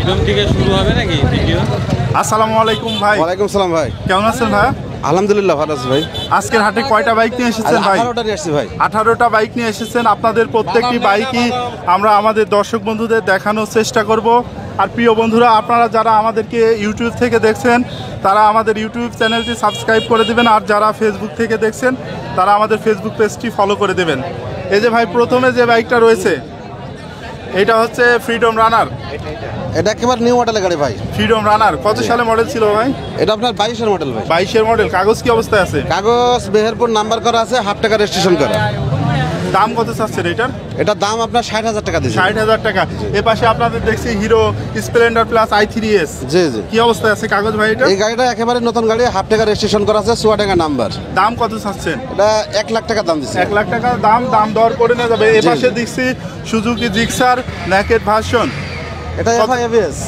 প্রথম থেকে শুরু হবে নাকি ভিডিও? আসসালামু আলাইকুম ভাই। ওয়ালাইকুম সালাম ভাই। কেমন আছেন ভাই? আলহামদুলিল্লাহ ভালো আছি ভাই। আজকের হাটে কয়টা বাইক নিয়ে এসেছেন ভাই? 18টা নিয়ে আসছি ভাই। 18টা বাইক নিয়ে এসেছেন। আপনাদের প্রত্যেকটি বাইকই আমরা আমাদের দর্শক বন্ধুদের দেখানোর চেষ্টা করব। আর প্রিয় বন্ধুরা, আপনারা যারা আমাদেরকে ইউটিউব থেকে দেখছেন তারা আমাদের ইউটিউব চ্যানেলটি সাবস্ক্রাইব করে দেবেন, আর যারা ফেসবুক থেকে দেখছেন তারা আমাদের ফেসবুক পেজটি ফলো করে দেবেন। এই যে ভাই, প্রথমে যে বাইকটা রয়েছে এটা হচ্ছে ফ্রিডম রানার। এটা একেবারে নিউ মডেলের গাড়ি ভাই। ফ্রিডম রানার কত সালে মডেল ছিল ভাই? এটা আপনার 22-এর মডেল ভাই। 22-এর মডেল। কাগজ কি অবস্থায় আছে? কাগজ মেহেরপুর নাম্বার করা আছে, হাফ টাকা রেজিস্ট্রেশন করা। দাম কত চাচ্ছেন এটার? এটার দাম আপনার 60,000 টাকা দিয়েছে। 60,000 টাকা। এ পাশে আপনাদের দেখছি হিরো স্প্লেন্ডার প্লাস i3s। জি জি। কি অবস্থায় আছে কাগজ ভাই এটা? এই গাড়িটা একেবারে নতুন গাড়ি, হাফ টাকা রেজিস্ট্রেশন করা আছে, চুয়াডাঙ্গা নাম্বার। দাম কত চাচ্ছেন? এটা 1 লাখ টাকা দাম দিচ্ছে। 1 লাখ টাকা দাম দর করে নেওয়া যাবে। এ পাশে দেখছি সুজুকি জিক্সার নেকেড ভার্সন। এটা FI-ABS।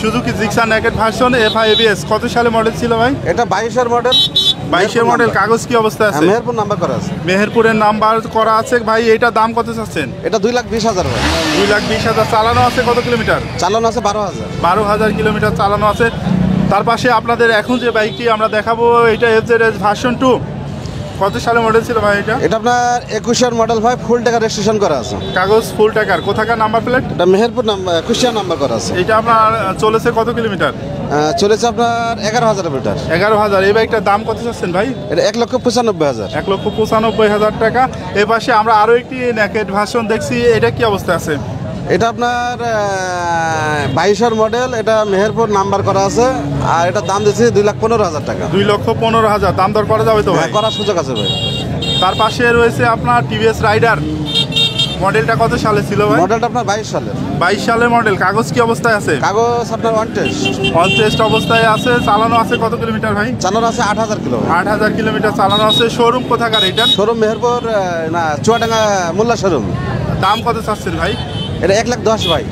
Suzuki Gixxer naked version FI-ABS। কত সালে মডেল ছিল ভাই? এটা 22-এর মডেল। 22-এর মডেল। কাগজ কি অবস্থায় আছে? মেহেরপুর নাম্বার করা আছে। মেহেরপুরের নাম্বার করা আছে ভাই। এইটার দাম কত চাচ্ছেন? এটা 2,20,000 ভাই। 2,20,000। চালানো আছে কত কিলোমিটার? চালানো আছে 12,000। 12,000 কিলোমিটার চালানো আছে। তার পাশে আপনাদের এখন যে বাইকটি আমরা দেখাবো এটা FZS ভার্সন 2। কত সালে মডেল ছিল ভাই এটা? এটা আপনার 21-এর মডেল ভাই, ফুল টাকা রেজিস্ট্রেশন করা আছে। কাগজ ফুল টাকার। কোথাকার নাম্বার প্লেট? এটা মেহেরপুর নাম্বার, কুষ্টিয়া নাম্বার করা আছে। এটা আপনার চলেছে কত কিলোমিটার? চলেছে আপনার 11,000 মিটার। 11,000। এই বাইকটার দাম কত চাচ্ছেন ভাই? এটা 1,95,000। 1,95,000 টাকা। এর পাশে আমরা আরো একটি নেকেড ভার্সন দেখছি। এটা কি অবস্থা আছে? এটা আপনার 22-এর মডেল। এটা মেহেরপুর নাম্বার করা আছে, আর এটার দাম দিচ্ছে 2,15,000 টাকা। 2,15,000। দাম দর করা যাবে তো ভাই? করার সুযোগ আছে ভাই। তার পাশে রয়েছে আপনার টিভিএস রাইডার। মডেলটা কত সালে ছিল ভাই? মডেলটা আপনার 22 সালের। 22 সালের মডেল। কাগজ কি অবস্থায় আছে? কাগজ আপনার ওয়ান টেস্ট। অন টেস্ট অবস্থায় আছে। চালানো আছে কত কিলোমিটার ভাই? চালানো আছে 8,000 কিলো। 8,000 কিলোমিটার চালানো আছে। শোরুম কোথাকার এটা? শোরুম মেহেরপুর, না চুয়াডাঙ্গা মোল্লা শোরুম। দাম কত চাচ্ছেন ভাই? এটা 1,10,000 ভাই।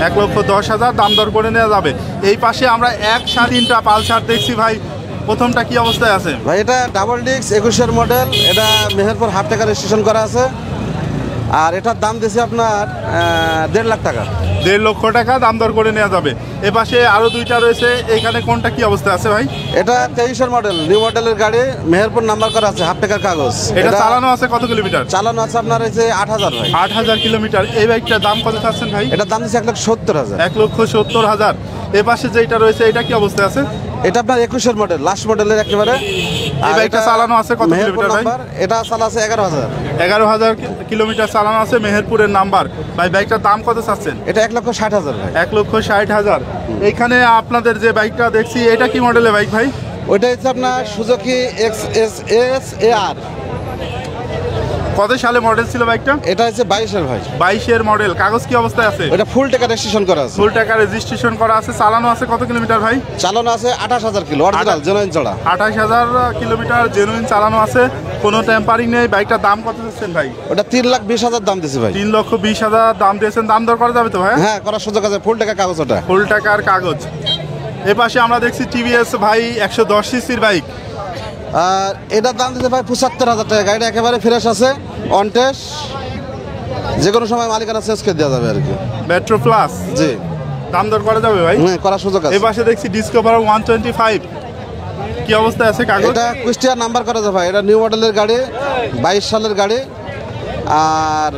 1,10,000। দাম দর করে নেওয়া যাবে। এই পাশে আমরা 1.3 পালসার দেখছি ভাই। প্রথমটা কি অবস্থায় আছে ভাই? এটা ডাবল ডিস্ক 21-এর মডেল। এটা মেহেরপুর হাফ টাকা রেজিস্ট্রেশন করা আছে, আর এটার দাম দিয়েছে আপনার 1.5 লাখ টাকা। 1.5 লক্ষ টাকা। দাম দর করে নেওয়া যাবে। এ পাশে আরো দুইটা রয়েছে। এখানে কোনটা কি অবস্থায় আছে ভাই? এটা 23-এর মডেল, নিউ মডেলের গাড়ি, মেহেরপুর নাম্বার করা আছে, হাফ টাকার কাগজ। এটা চালানো আছে কত কিলোমিটার? চালানো আছে আপনার এই যে 8,000 ভাই। 8,000 কিলোমিটার। এই বাইকটার দাম কত চাচ্ছেন ভাই? এটার দাম দিচ্ছে 1,70,000। 1,70,000। এ পাশে যেটা রয়েছে এটা কি অবস্থায় আছে? এটা আপনার 21-এর মডেল, লাস্ট মডেলের একেবারে। এই বাইকটা চালানো আছে কত কিলোমিটার ভাই? এটা চালা আছে 11,000। 11,000 কিলোমিটার চালানো আছে। মেহেরপুরের নাম্বার। ভাই বাইকটার দাম কত চাচ্ছেন? এটা 1,60,000 ভাই। 1,60,000। এইখানে আপনাদের যে বাইকটা দেখছি এটা কি মডেলের বাইক ভাই? ওইটা হচ্ছে আপনার সুজুকি XSAR। কত সালে মডেল ছিল বাইকটা? এটা হচ্ছে 22-এর ভাই। 22-এর মডেল। কাগজ কি অবস্থায় আছে? ওটা ফুল টাকা রেজিস্ট্রেশন করা আছে। ফুল টাকা রেজিস্ট্রেশন করা আছে। চালানো আছে কত কিলোমিটার ভাই? চালানো আছে 28,000 কিলো, অরিজিনাল জেনুইন চড়া। 28,000 কিলোমিটার জেনুইন চালানো আছে। কোনো টেম্পারিং নেই। বাইকটার দাম কত চাচ্ছেন ভাই? ওটা 3,20,000 দাম দিয়েছে ভাই। 3,20,000 দাম দিয়েছেন। দাম দর করা যাবে তো ভাই? হ্যাঁ, করার সুযোগ আছে। ফুল টাকা কাগজ ওটা। ফুল টাকার কাগজ। এ পাশে আমরা দেখছি টিভিএস ভাই 110 সিসির বাইক। আর এটার দাম দিতে ভাই 75,000 টাকা। গাড়িটা একেবারে ফ্রেশ আছে, অন টেস্ট, যে কোনো সময় মালিকানা চেঞ্জ করে দেওয়া যাবে আর কি। Metro Plus. জি। দাম দর করা যাবে ভাই? হ্যাঁ, করার সুযোগ আছে। এই পাশে দেখছি ডিসকভার 125। কি অবস্থায় আছে কাগজ? এটা কুষ্টিয়া নাম্বার করা যাবে ভাই। এটা নিউ মডেলের গাড়ি, 22 সালের গাড়ি, আর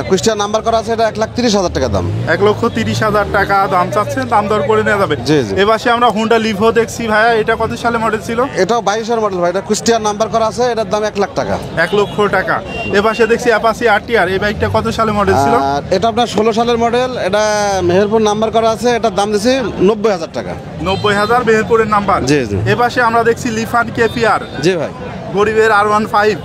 কুষ্টিয়া নাম্বার করা আছে। এটা 1,30,000 টাকা দাম। 1,30,000 টাকা দাম চাচ্ছেন। দাম দর করে নেওয়া যাবে। জি জি। এবার আমরা হুন্ডা লিভো দেখছি ভাইয়া। এটা কত সালে মডেল ছিল? এটাও 22-এর মডেল ভাই। এটা কুষ্টিয়া নাম্বার করা আছে। এটার দাম 1 লাখ টাকা। 1 লক্ষ টাকা। এবার দেখছি অ্যাপাচি RTR। এই বাইকটা কত সালে মডেল ছিল? আর এটা আপনার 16 সালের মডেল। এটা মেহেরপুর নাম্বার করা আছে। এটার দাম দিয়েছি 90,000 টাকা। 90,000 মেহেরপুরের নাম্বার। জি জি। এবার আমরা দেখছি লিফান KPR। জি ভাই। গরিবের R15।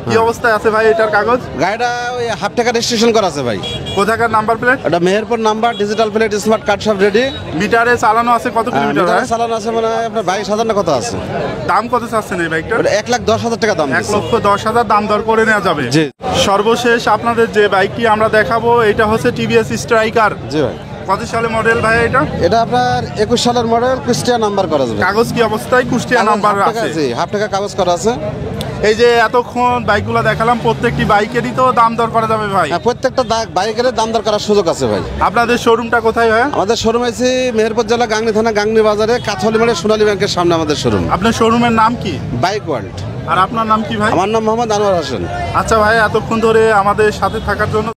কি অবস্থায় আছে ভাই এটার কাগজ? গাড়িটা ওই হাফ টাকা রেজিস্ট্রেশন করা আছে ভাই। কোথাকার নাম্বার প্লেট? এটা Meherpur number, digital plate, smart card সব রেডি। মিটারে চালানো আছে কত কিলোমিটার ভাই? চালানো আছে মানে আপনার 22,000 না কত আছে। দাম কত চাচ্ছেন এই বাইকটার? 1,10,000 টাকা দাম। 1,10,000 দাম দর করে নেওয়া যাবে। জি। সর্বশেষ আপনাদের যে বাইকটি আমরা দেখাবো এটা হচ্ছে টিভিএস স্ট্রাইকার। জি ভাই। কত সালে মডেল ভাই এটা? এটা আপনার 21 সালের মডেল, কুষ্টিয়া নাম্বার করা যাবে। কাগজ কি অবস্থায়? কুষ্টিয়া নাম্বার আছে। জি, হাফ টাকা কাগজ করা আছে। এই যে এতক্ষণ বাইকগুলো দেখালাম, প্রত্যেকটি বাইকেরই তো দাম দর করা যাবে ভাই? হ্যাঁ, প্রত্যেকটা বাইকের দাম দর করার সুযোগ আছে ভাই। আপনাদের শোরুমটা কোথায় ভাই? আমাদের শোরুম আছে মেহেরপুর জেলা গাংনী থানা গাংনী বাজারে কাছলি মাঠে সোনালী ব্যাংকের সামনে আমাদের শোরুম। আপনার শোরুমের নাম কি? Bike world. আর আপনার নাম কি ভাই? আমার নাম মোহাম্মদ আনোয়ার হোসেন। আচ্ছা ভাই, এতক্ষণ ধরে আমাদের সাথে থাকার জন্য